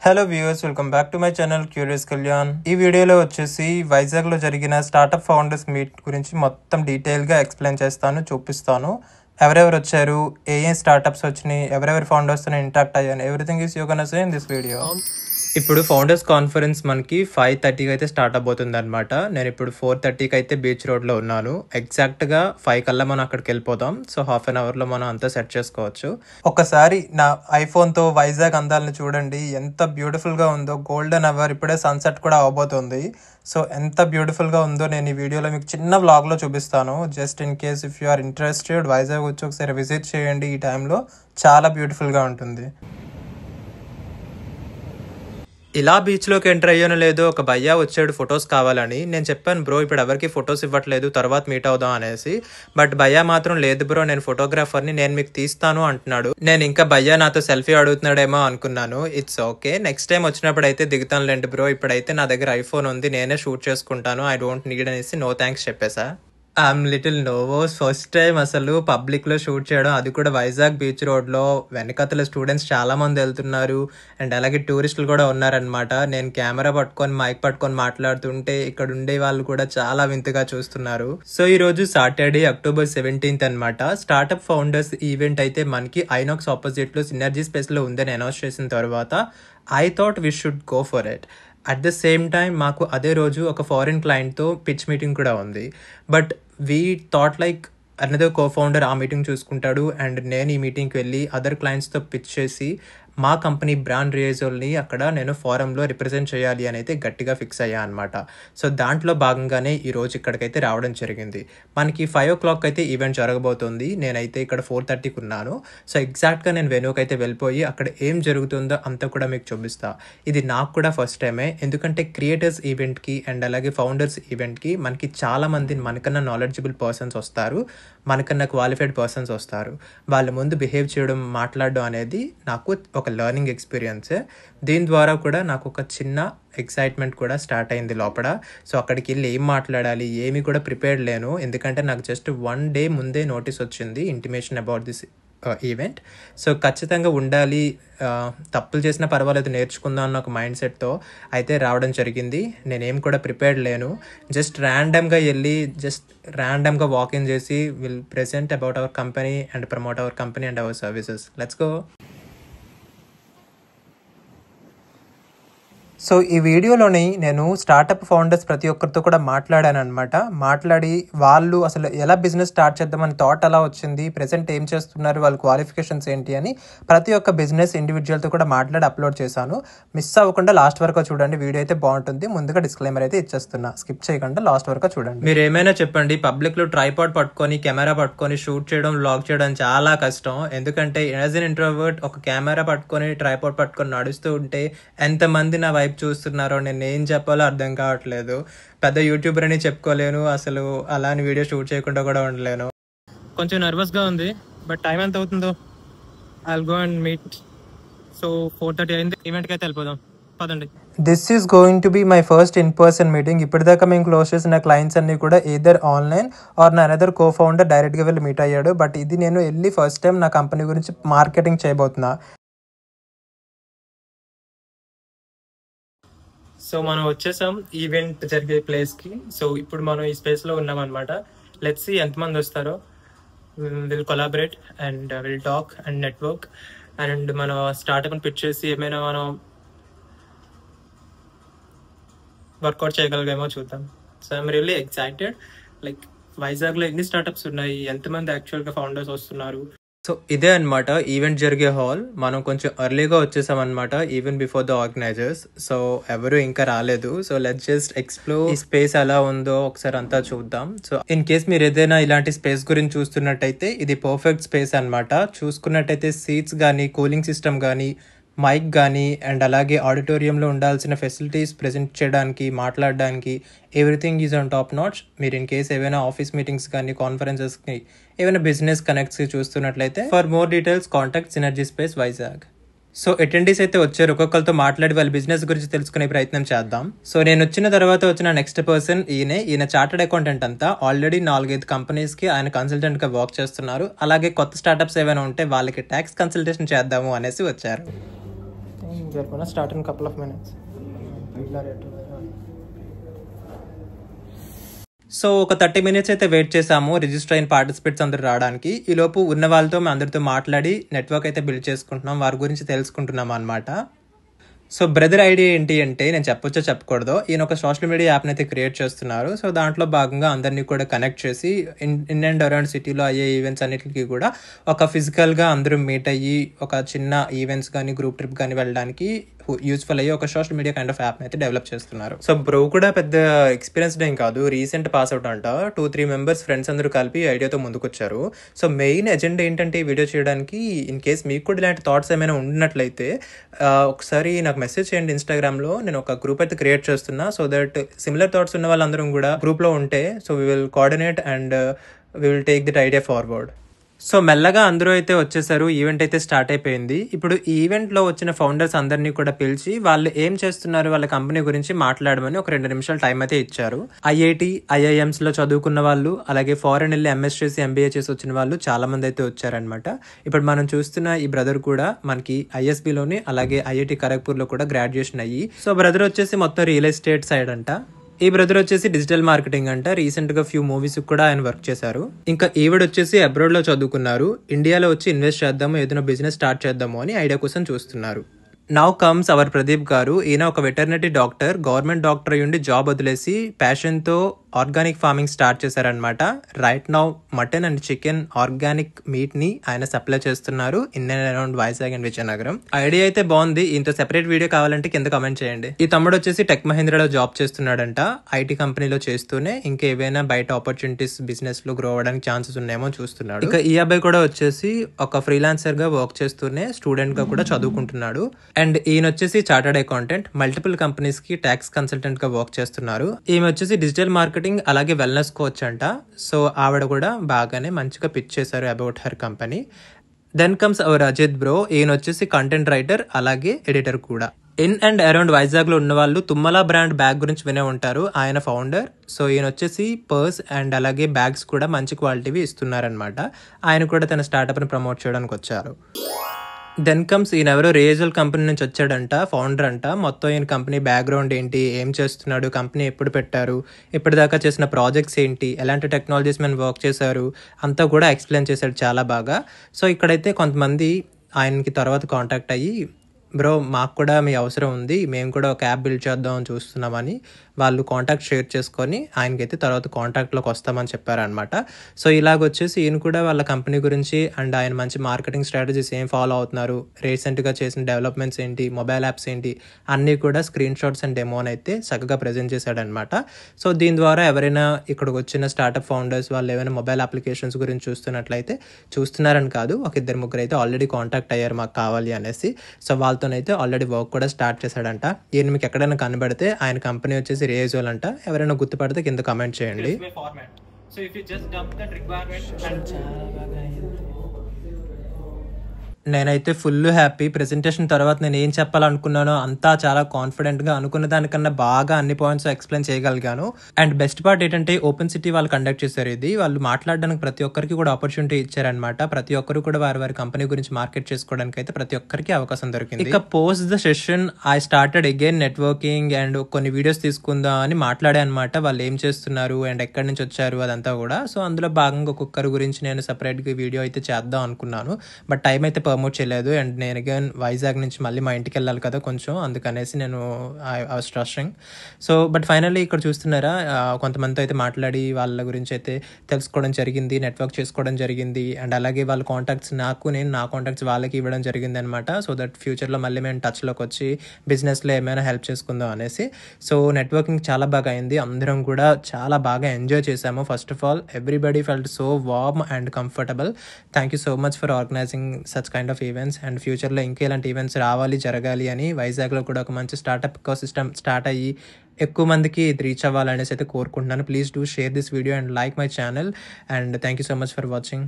Hello viewers, welcome back to my channel curious Kalyan. ఈ వీడియోలో వచ్చేసి వైజాగ్లో జరిగిన స్టార్టప్ ఫౌండర్స్ మీట్ గురించి మొత్తం డీటెయిల్గా ఎక్స్ప్లెయిన్ చేస్తాను, చూపిస్తాను. ఎవరెవరు వచ్చారు, ఏ స్టార్టప్స్ వచ్చినాయి, ఎవరెవరి ఫౌండర్స్తో ఇంటరాక్ట్ అయ్యాను, everything is you gonna say in this video. ఇప్పుడు ఫౌండర్స్ కాన్ఫరెన్స్ మనకి 5:30కి అయితే స్టార్ట్ అవబోతుంది అనమాట. నేను ఇప్పుడు 4:30కి అయితే బీచ్ రోడ్లో ఉన్నాను. ఎగ్జాక్ట్గా 5 కల్లా మనం అక్కడికి వెళ్ళిపోతాం. సో హాఫ్ అన్ అవర్లో మనం అంతా సెట్ చేసుకోవచ్చు. ఒకసారి నా ఐఫోన్తో వైజాగ్ అందాలను చూడండి, ఎంత బ్యూటిఫుల్గా ఉందో. గోల్డెన్ అవర్, ఇప్పుడే సన్సెట్ కూడా అవబోతుంది. సో ఎంత బ్యూటిఫుల్గా ఉందో నేను ఈ వీడియోలో మీకు చిన్న వ్లాగ్లో చూపిస్తాను. Just in case if you are interested, Vizag వచ్చి ఒకసారి విజిట్ చేయండి. ఈ టైంలో చాలా బ్యూటిఫుల్గా ఉంటుంది. ఇలా బీచ్లోకి ఎంటర్ అయ్యానో లేదో ఒక భయ్యా వచ్చాడు ఫొటోస్ కావాలని. నేను చెప్పాను, బ్రో ఇప్పుడు ఎవరికి ఫొటోస్ ఇవ్వట్లేదు, తర్వాత మీట్ అవుదాం అనేసి. బట్ భయ్యా మాత్రం లేదు బ్రో, నేను ఫోటోగ్రాఫర్ని, నేను మీకు తీస్తాను అంటున్నాడు. నేను ఇంకా భయ్యా నాతో సెల్ఫీ అడుగుతున్నాడేమో అనుకున్నాను. ఇట్స్ ఓకే, నెక్స్ట్ టైం వచ్చినప్పుడు అయితే దిగుతానులేండి బ్రో, ఇప్పుడైతే నా దగ్గర ఐఫోన్ ఉంది, నేనే షూట్ చేసుకుంటాను, ఐ డోంట్ నీడ్ అనేసి నో థ్యాంక్స్ చెప్పేసా. I'm little nervous. First time అసలు పబ్లిక్లో షూట్ చేయడం, అది కూడా వైజాగ్ బీచ్ రోడ్లో. వెనకతల స్టూడెంట్స్ చాలా మంది వెళ్తున్నారు అండ్ అలాగే టూరిస్టులు కూడా ఉన్నారనమాట. నేను కెమెరా పట్టుకొని మైక్ పట్టుకొని మాట్లాడుతుంటే ఇక్కడ ఉండే వాళ్ళు కూడా చాలా వింతగా చూస్తున్నారు. సో ఈ రోజు సాటర్డే October 17th అనమాట. స్టార్టప్ ఫౌండర్స్ ఈవెంట్ అయితే మనకి ఐనాక్స్ ఆపోజిట్లో సినర్జీ స్పేస్లో ఉందని అనౌన్స్ చేసిన తర్వాత I thought we should go for it. At the same time మాకు అదే రోజు ఒక ఫారిన్ క్లయింట్తో పిచ్ మీటింగ్ కూడా ఉంది. But we thought like another co founder ఆ మీటింగ్ చూసుకుంటాడు అండ్ నేను ఈ మీటింగ్కి వెళ్ళి అదర్ క్లయింట్స్తో పిచ్ చేసి మా కంపెనీ బ్రాండ్ రియేజోల్ని అక్కడ నేను ఫోరంలో రిప్రజెంట్ చేయాలి అని అయితే గట్టిగా ఫిక్స్ అయ్యా అనమాట. సో దాంట్లో భాగంగానే ఈరోజు ఇక్కడికైతే రావడం జరిగింది. మనకి 5 o'clock అయితే ఈవెంట్ జరగబోతుంది. నేనైతే ఇక్కడ 4:30కి ఉన్నాను. సో ఎగ్జాక్ట్గా నేను వెనుకైతే అయితే వెళ్ళిపోయి అక్కడ ఏం జరుగుతుందో అంతా కూడా మీకు చూపిస్తా. ఇది నాకు కూడా ఫస్ట్ టైమే, ఎందుకంటే క్రియేటర్స్ ఈవెంట్కి అండ్ అలాగే ఫౌండర్స్ ఈవెంట్కి మనకి చాలామంది మనకన్నా నాలెడ్జబుల్ పర్సన్స్ వస్తారు, మనకన్నా క్వాలిఫైడ్ పర్సన్స్ వస్తారు. వాళ్ళ ముందు బిహేవ్ చేయడం, మాట్లాడడం అనేది నాకు ఒక లెర్నింగ్ ఎక్స్పీరియన్సే. దీని ద్వారా కూడా నాకు ఒక చిన్న ఎక్సైట్మెంట్ కూడా స్టార్ట్ అయింది లోపల. సో అక్కడికి వెళ్ళి ఏం మాట్లాడాలి ఏమీ కూడా ప్రిపేర్డ్ లేను, ఎందుకంటే నాకు జస్ట్ 1 day ముందే నోటీస్ వచ్చింది, intimation about this event. So ఖచ్చితంగా ఉండాలి, తప్పులు చేసినా పర్వాలేదు, నేర్చుకుందాం అన్న ఒక మైండ్ సెట్తో అయితే రావడం జరిగింది. నేనేం కూడా ప్రిపేర్డ్ లేను, జస్ట్ ర్యాండమ్గా వెళ్ళి జస్ట్ ర్యాండమ్గా వాకింగ్ చేసి will present about our company and promote our company and our services. Let's go. So ఈ వీడియోలోని నేను స్టార్టప్ ఫౌండర్స్ ప్రతి ఒక్కరితో కూడా మాట్లాడాను అనమాట. మాట్లాడి వాళ్ళు అసలు ఎలా బిజినెస్ స్టార్ట్ చేద్దామని థాట్ ఎలా వచ్చింది, ప్రెసెంట్ ఏం చేస్తున్నారు, వాళ్ళ క్వాలిఫికేషన్స్ ఏంటి అని ప్రతి ఒక్క బిజినెస్ ఇండివిజువల్తో కూడా మాట్లాడి అప్లోడ్ చేశాను. మిస్ అవ్వకుండా లాస్ట్ వరకు చూడండి, వీడియో అయితే బాగుంటుంది. ముందుగా డిస్క్లైమర్ అయితే ఇచ్చేస్తున్నా, స్కిప్ చేయకుండా లాస్ట్ వరకు చూడండి. మీరు ఏమైనా చెప్పండి, పబ్లిక్లో ట్రైపాడ్ పట్టుకొని కెమెరా పట్టుకొని షూట్ చేయడం, వ్లాగ్ చేయడం చాలా కష్టం. ఎందుకంటే యాజ్ ఎన్ ఇంట్రోవర్ట్ ఒక కెమెరా పట్టుకొని ట్రైపాడ్ పట్టుకొని నడుస్తూ ఉంటే ఎంతమంది నా వైపు చూస్తున్నారో నేను ఏం చెప్పాలో అర్థం కావట్లేదు. పెద్ద యూట్యూబర్ అని చెప్పుకోలేను, అసలు అలాని వీడియో షూట్ చేయకుండా కూడా ఉండలేను. కొంచెం నర్వస్గా ఉంది, బట్ టైం ఎంత అవుతుందో I'll go and meet. So 4:30 అయింది, ఈవెంట్కి అయితే వెళ్ళిపోదాం, పదండి. This is going to be my first in person meeting. ఇప్పటిదాకా మేము క్లోజ్ చేసిన క్లయింట్స్ అన్ని కూడా ఏదర్ ఆన్లైన్ ఆర్ నా అనదర్ కో ఫౌండర్ డైరెక్ట్గా వెళ్ళి మీట్ అయ్యాడు. బట్ ఇది నేను వెళ్ళి ఫస్ట్ టైం నా కంపెనీ గురించి మార్కెటింగ్ చేయబోతున్నా. సో మనం వచ్చేసాం ఈవెంట్ జరిగే ప్లేస్కి. సో ఇప్పుడు మనం ఈ స్పేస్లో ఉన్నాం అనమాట. లెట్స్ సీ ఎంతమంది వస్తారో. Will collaborate and will talk and network and మన స్టార్ట్అప్ని పిచ్ చేసి ఏమైనా మనం వర్కౌట్ చేయగలిగేమో చూద్దాం. So I'm really excited. Like వైజాగ్లో ఎన్ని స్టార్టప్స్ ఉన్నాయి, ఎంతమంది యాక్చువల్గా ఫౌండర్స్ వస్తున్నారు. సో ఇదే అనమాట ఈవెంట్ జరిగే హాల్. మనం కొంచెం ఎర్లీగా వచ్చేసాం అనమాట, even before the organisers. So ఎవరు ఇంకా రాలేదు. సో లెట్స్ జస్ట్ ఎక్స్ప్లోర్ ఈ స్పేస్ ఎలా ఉందో ఒకసారి అంతా చూద్దాం. సో ఇన్ కేస్ మీరు ఏదైనా ఇలాంటి స్పేస్ గురించి చూస్తున్నట్టయితే ఇది పర్ఫెక్ట్ స్పేస్ అనమాట. చూసుకున్నట్టయితే సీట్స్ కానీ, కూలింగ్ సిస్టమ్ కానీ, మైక్ కానీ అండ్ అలాగే ఆడిటోరియంలో ఉండాల్సిన ఫెసిలిటీస్ ప్రెజెంట్ చేయడానికి, మాట్లాడడానికి everything is on top notch. మీరు ఇన్ కేస్ ఏవైనా ఆఫీస్ మీటింగ్స్ కానీ, కాన్ఫరెన్సెస్కి, ఏమైనా బిజినెస్ కనెక్ట్స్కి చూస్తున్నట్లయితే for more details contact synergy space Vizag. So attendees అయితే వచ్చారు, ఒక్కొక్కరితో మాట్లాడి వాళ్ళ బిజినెస్ గురించి తెలుసుకునే ప్రయత్నం చేద్దాం. సో నేను వచ్చిన తర్వాత వచ్చిన నెక్స్ట్ పర్సన్ ఈయన చార్టర్డ్ అకౌంటెంట్ అంతా. ఆల్రెడీ 4-5 కంపెనీస్కి ఆయన కన్సల్టెంట్గా వర్క్ చేస్తున్నారు. అలాగే కొత్త స్టార్టప్స్ ఏమైనా ఉంటే వాళ్ళకి ట్యాక్స్ కన్సల్టేషన్ చేద్దాము అనేసి వచ్చారు. They're gonna start in a couple of minutes. So ఒక 30 minutes అయితే వెయిట్ చేసాము రిజిస్టర్ అయిన పార్టిసిపేట్స్ అందరూ రావడానికి. ఈ లోపు ఉన్న వాళ్ళతో మేము అందరితో మాట్లాడి నెట్వర్క్ అయితే బిల్డ్ చేసుకుంటున్నాం, వారి గురించి తెలుసుకుంటున్నాం అనమాట. సో బ్రదర్ ఐడియా ఏంటి అంటే, నేను చెప్పొచ్చో చెప్పకూడదు, ఈయన ఒక సోషల్ మీడియా యాప్ని అయితే క్రియేట్ చేస్తున్నారు. సో దాంట్లో భాగంగా అందరినీ కూడా కనెక్ట్ చేసి ఇన్ అండ్ అరౌండ్ సిటీలో అయ్యే ఈవెంట్స్ అన్నిటికీ కూడా ఒక ఫిజికల్గా అందరూ మీట్ అయ్యి ఒక చిన్న ఈవెంట్స్ కానీ గ్రూప్ ట్రిప్ కానీ వెళ్ళడానికి యూస్ఫుల్ అయ్యి ఒక social media kind of app అయితే డెవలప్ చేస్తున్నారు. సో బ్రో కూడా పెద్ద ఎక్స్పీరియన్స్డ్ ఏం కాదు, రీసెంట్ పాస్ అవుట్ అంట. 2-3 మెంబర్స్ ఫ్రెండ్స్ అందరూ కలిపి ఐడియాతో ముందుకొచ్చారు. సో మెయిన్ ఎజెండా ఏంటంటే ఈ వీడియో చేయడానికి, ఇన్ కేస్ మీకు కూడా ఇలాంటి థాట్స్ ఏమైనా ఉన్నట్లయితే ఒకసారి నాకు మెసేజ్ చేయండి ఇన్స్టాగ్రామ్లో. నేను ఒక గ్రూప్ అయితే క్రియేట్ చేస్తున్నా, సో దట్ సిమిలర్ థాట్స్ ఉన్న వాళ్ళందరం కూడా గ్రూప్లో ఉంటే so we will coordinate and we will take that idea forward. So మెల్లగా అందరూ అయితే వచ్చేసారు, ఈవెంట్ అయితే స్టార్ట్ అయిపోయింది. ఇప్పుడు ఈ ఈవెంట్లో వచ్చిన ఫౌండర్స్ అందరినీ కూడా పిలిచి వాళ్ళు ఏం చేస్తున్నారు, వాళ్ళ కంపెనీ గురించి మాట్లాడమని ఒక 2 నిమిషాలు టైం అయితే ఇచ్చారు. ఐఐటి ఐఐఎంస్లో చదువుకున్న వాళ్ళు, అలాగే ఫారెన్ వెళ్ళి ఎంఎస్ చేసి ఎంబీఏ చేసి వచ్చిన వాళ్ళు చాలా మంది అయితే వచ్చారనమాట. ఇప్పుడు మనం చూస్తున్న ఈ బ్రదర్ కూడా మనకి ఐఎస్బిలోని అలాగే ఐఐటి ఖరగ్పూర్లో కూడా గ్రాడ్యుయేషన్ అయ్యి, సో బ్రదర్ వచ్చేసి మొత్తం రియల్ ఎస్టేట్ సైడ్ అంట. ఈ బ్రదర్ వచ్చేసి డిజిటల్ మార్కెటింగ్ అంట. రీసెంట్ గా ఫ్యూ మూవీస్ కూడా ఆయన వర్క్ చేశారు. ఇంకా ఈవిడ వచ్చేసి అబ్రాడ్ లో చదువుకున్నారు. ఇండియాలో వచ్చి ఇన్వెస్ట్ చేద్దాము, ఏదైనా బిజినెస్ స్టార్ట్ చేద్దాము అని ఐడియా కోసం చూస్తున్నారు. నౌ కమ్స్ అవర్ ప్రదీప్ గారు. ఈయన ఒక వెటర్నరీ డాక్టర్, గవర్నమెంట్ డాక్టర్ అయ్యుండి జాబ్ వదిలేసి ప్యాషన్తో ఆర్గానిక్ ఫార్మింగ్ స్టార్ట్ చేశారనమాట. Right now mutton and chicken organic meet ని ఆయన సప్లై చేస్తున్నారు in and around Vizag and Vizianagaram. Idea అయితే బాగుంది. ఇంత సెపరేట్ వీడియో కావాలంటే కింద కమెంట్ చేయండి. ఈ తమ్ముడు వచ్చేసి టెక్ మహీంద్రాలో జాబ్ చేస్తున్నాడంట. ఐటీ కంపెనీలో చేస్తూనే ఇంకా ఏవైనా బయట ఆపర్చునిటీస్ బిజినెస్ లో గ్రో అవ్వడానికి ఛాన్సెస్ ఉన్నాయేమో చూస్తున్నాడు. ఇక ఈ అబ్బాయి కూడా వచ్చేసి ఒక ఫ్రీలాన్సర్ గా వర్క్ చేస్తూనే స్టూడెంట్ గా కూడా చదువుకుంటున్నాడు. అండ్ ఈయన వచ్చేసి చార్టర్డ్ అకౌంటెంట్, మల్టిపుల్ కంపెనీస్ కి ట్యాక్స్ కన్సల్టెంట్ గా వర్క్ చేస్తున్నారు. ఈమె వచ్చేసి డిజిటల్ మార్కెటింగ్ అలాగే వెల్నెస్ కోచ్ అంట. సో ఆవిడ కూడా బాగానే మంచిగా పిచ్ చేశారు about her company. Then comes our Ajith bro. ఈయన వచ్చేసి కంటెంట్ రైటర్ అలాగే ఎడిటర్ కూడా. ఇన్ అండ్ అరౌండ్ వైజాగ్ లో ఉన్న వాళ్ళు తుమ్మల బ్రాండ్ బ్యాగ్ గురించి వినే ఉంటారు. ఆయన ఫౌండర్. సో ఈయన వచ్చేసి పర్స్ అండ్ అలాగే బ్యాగ్స్ కూడా మంచి క్వాలిటీవి ఇస్తున్నారనమాట. ఆయన కూడా తన స్టార్ట్అప్ ని ప్రమోట్ చేయడానికి వచ్చారు. దెన్ కమ్స్ ఈయన ఎవరో రేజల్ కంపెనీ నుంచి వచ్చాడంట, ఫౌండర్ అంట. మొత్తం ఈయన కంపెనీ బ్యాక్గ్రౌండ్ ఏంటి, ఏం చేస్తున్నాడు, కంపెనీ ఎప్పుడు పెట్టారు, ఇప్పటిదాకా చేసిన ప్రాజెక్ట్స్ ఏంటి, ఎలాంటి టెక్నాలజీస్ మీద వర్క్ చేశారు అంతా కూడా ఎక్స్ప్లెయిన్ చేశాడు చాలా బాగా. సో ఇక్కడైతే కొంతమంది ఆయనకి తర్వాత కాంటాక్ట్ అయ్యి, బ్రో మాకు కూడా మీ అవసరం ఉంది, మేము కూడా ఒక యాప్ బిల్డ్ చేద్దాం అని చూస్తున్నామని వాళ్ళు కాంటాక్ట్ షేర్ చేసుకొని ఆయనకైతే తర్వాత కాంటాక్ట్లోకి వస్తామని చెప్పారనమాట. సో ఇలాగొచ్చేసి ఈయన కూడా వాళ్ళ కంపెనీ గురించి అండ్ ఆయన మంచి మార్కెటింగ్ స్ట్రాటజీస్ ఏం ఫాలో అవుతున్నారు, రీసెంట్గా చేసిన డెవలప్మెంట్స్ ఏంటి, మొబైల్ యాప్స్ ఏంటి అన్నీ కూడా స్క్రీన్ షాట్స్ అండ్ డెమోని అయితే చక్కగా ప్రజెంట్ చేశాడనమాట. సో దీని ద్వారా ఎవరైనా ఇక్కడికి వచ్చిన స్టార్ట్అప్ ఫౌండర్స్ వాళ్ళు ఏమైనా మొబైల్ అప్లికేషన్స్ గురించి చూస్తున్నట్లయితే, చూస్తున్నారని కాదు, ఒక 2-3 అయితే ఆల్రెడీ కాంటాక్ట్ అయ్యారు మాకు కావాలి అనేసి. సో వాళ్ళతోనైతే ఆల్రెడీ వర్క్ కూడా స్టార్ట్ చేశాడంట. ఈయన మీకు ఎక్కడైనా కనబడితే ఆయన కంపెనీ వచ్చేసి రేజోల్ అంట. ఎవరైనా గుర్తుపడితే కింద కామెంట్ చేయండి. నేనైతే ఫుల్ హ్యాపీ. ప్రెజెంటేషన్ తర్వాత నేను ఏం చెప్పాలనుకున్నానో అంతా చాలా కాన్ఫిడెంట్గా, అనుకున్న దానికన్నా బాగా అన్ని పాయింట్స్ ఎక్స్ప్లెయిన్ చేయగలిగాను. అండ్ బెస్ట్ పార్ట్ ఏంటంటే ఓపెన్ సిటీ వాళ్ళు కండక్ట్ చేశారు ఇది. వాళ్ళు మాట్లాడడానికి ప్రతి ఒక్కరికి కూడా ఆపర్చునిటీ ఇచ్చారనమాట. ప్రతి ఒక్కరు కూడా వారి కంపెనీ గురించి మార్కెట్ చేసుకోవడానికి అయితే ప్రతి ఒక్కరికి అవకాశం దొరికింది. ఇక post the session I started again networking and కొన్ని వీడియోస్ తీసుకుందాం అని మాట్లాడే అనమాట. వాళ్ళు ఏం చేస్తున్నారు అండ్ ఎక్కడి నుంచి వచ్చారు అదంతా కూడా. సో అందులో భాగంగా ఒక్కొక్కరి గురించి నేను సపరేట్గా వీడియో అయితే చేద్దాం అనుకున్నాను. బట్ టైం అయితే ప్రమోట్ చేయలేదు. అండ్ నేను అగైన్ వైజాగ్ నుంచి మళ్ళీ మా ఇంటికి వెళ్ళాలి కదా కొంచెం, అందుకనేసి నేను I was rushing. So but finally ఇక్కడ చూస్తున్నారా, కొంతమందితో అయితే మాట్లాడి వాళ్ళ గురించి అయితే తెలుసుకోవడం జరిగింది, నెట్వర్క్ చేసుకోవడం జరిగింది. అండ్ అలాగే వాళ్ళ కాంటాక్ట్స్ నేను నా కాంటాక్ట్స్ వాళ్ళకి ఇవ్వడం జరిగింది అనమాట. సో దట్ ఫ్యూచర్లో మళ్ళీ మేము టచ్లోకి వచ్చి బిజినెస్లో ఏమైనా హెల్ప్ చేసుకుందాం అనేసి. సో నెట్వర్కింగ్ చాలా బాగా అయింది. అందరం కూడా చాలా బాగా ఎంజాయ్ చేసాము. First of all everybody felt so warm and comfortable. Thank you so much for organizing such kind of events. అండ్ ఫ్యూచర్లో ఇంకా ఇలాంటి ఈవెంట్స్ రావాలి, జరగాలి అని వైజాగ్లో కూడా ఒక మంచి స్టార్ట్అప్ ఎకోసిస్టమ్ స్టార్ట్ అయ్యి ఎక్కువ మందికి ఇది రీచ్ అవ్వాలనేసి అయితే కోరుకుంటున్నాను. Please do share this video and like my channel. And thank you so much for watching.